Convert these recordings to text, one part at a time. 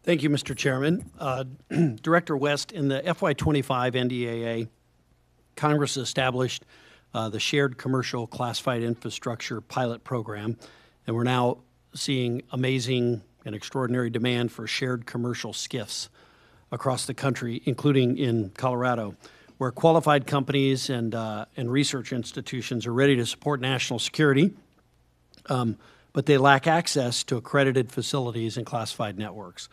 Thank you, Mr. Chairman. Director West, in the FY25 NDAA, Congress established the Shared Commercial Classified Infrastructure Pilot Program, and we're now seeing amazing and extraordinary demand for shared commercial SCIFs across the country, including in Colorado, where qualified companies and research institutions are ready to support national security, but they lack access to accredited facilities and classified networks.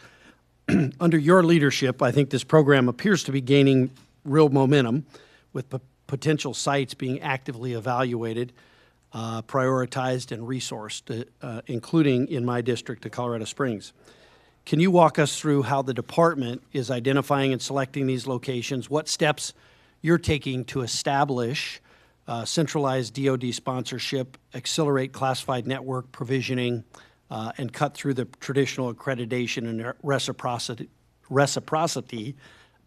Under your leadership, I think this program appears to be gaining real momentum, with potential sites being actively evaluated, prioritized, and resourced, including in my district of Colorado Springs. Can you walk us through how the department is identifying and selecting these locations, what steps you're taking to establish centralized DoD sponsorship, accelerate classified network provisioning, and cut through the traditional accreditation and reciprocity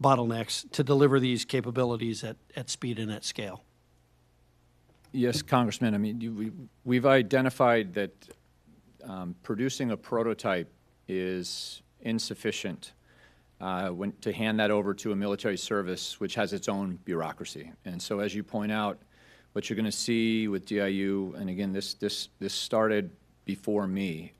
bottlenecks to deliver these capabilities at speed and at scale? Yes, Congressman. I mean, we've identified that producing a prototype is insufficient to hand that over to a military service which has its own bureaucracy. And so, as you point out, what you're going to see with DIU, and again, this started before me,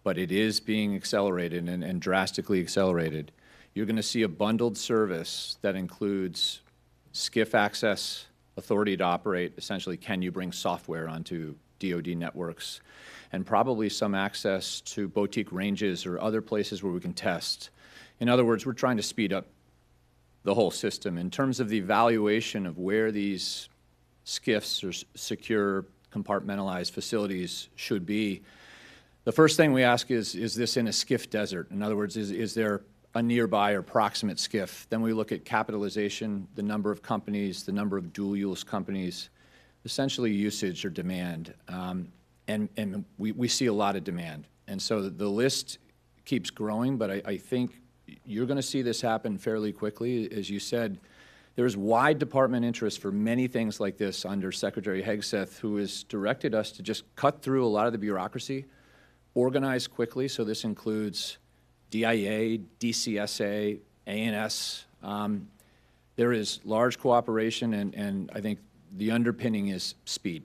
but it is being accelerated and drastically accelerated. You're going to see a bundled service that includes SCIF access, authority to operate, essentially can you bring software onto DoD networks, and probably some access to boutique ranges or other places where we can test. In other words, we're trying to speed up the whole system. In terms of the evaluation of where these SCIFs or secure compartmentalized facilities should be, the first thing we ask is this in a SCIF desert? In other words, is there a nearby or proximate SCIF? Then we look at capitalization, the number of companies, the number of dual-use companies, essentially usage or demand. And we see a lot of demand. And so the list keeps growing, but I think you're going to see this happen fairly quickly. As you said, there's wide department interest for many things like this under Secretary Hegseth, who has directed us to just cut through a lot of the bureaucracy, organize quickly. So this includes DIA, DCSA, ANS. There is large cooperation, and I think the underpinning is speed.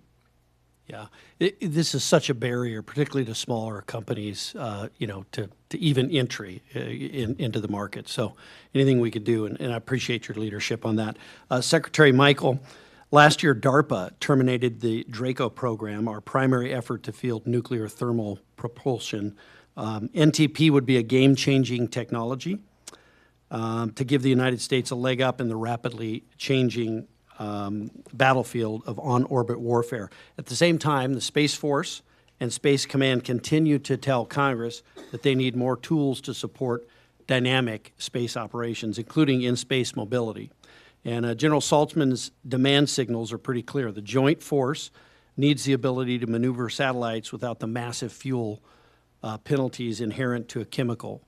Yeah, this is such a barrier, particularly to smaller companies, to even entry into the market. So anything we could do, and I appreciate your leadership on that. Secretary Michael, last year DARPA terminated the DRACO program, our primary effort to field nuclear thermal propulsion. NTP would be a game-changing technology to give the United States a leg up in the rapidly changing battlefield of on-orbit warfare. At the same time, the Space Force and Space Command continue to tell Congress that they need more tools to support dynamic space operations, including in-space mobility. And General Saltzman's demand signals are pretty clear. The Joint Force needs the ability to maneuver satellites without the massive fuel penalties inherent to a chemical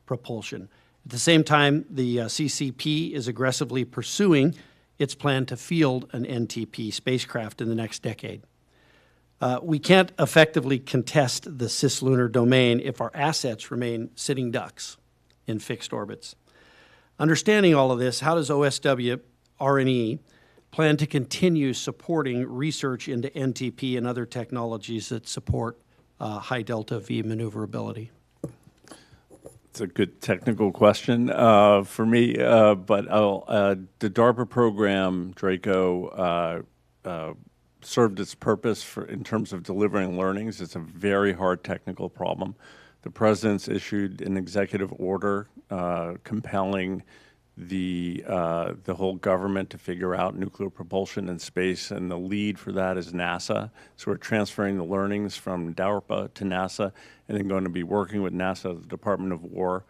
propulsion. At the same time, the CCP is aggressively pursuing its plan to field an NTP spacecraft in the next decade. We can't effectively contest the cislunar domain if our assets remain sitting ducks in fixed orbits. Understanding all of this, how does OSW R&E plan to continue supporting research into NTP and other technologies that support high delta V maneuverability? It's a good technical question for me, but the DARPA program, DRACO, served its purpose in terms of delivering learnings. It's a very hard technical problem. The President's issued an executive order compelling the whole government to figure out nuclear propulsion in space, and the lead for that is NASA. So we're transferring the learnings from DARPA to NASA, and then going to be working with NASA, the Department of War,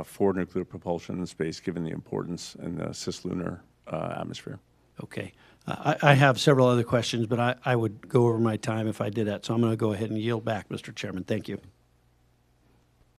for nuclear propulsion in space, given the importance in the cislunar atmosphere. Okay. I have several other questions, but I would go over my time if I did that, so I'm going to go ahead and yield back, Mr. Chairman. Thank you.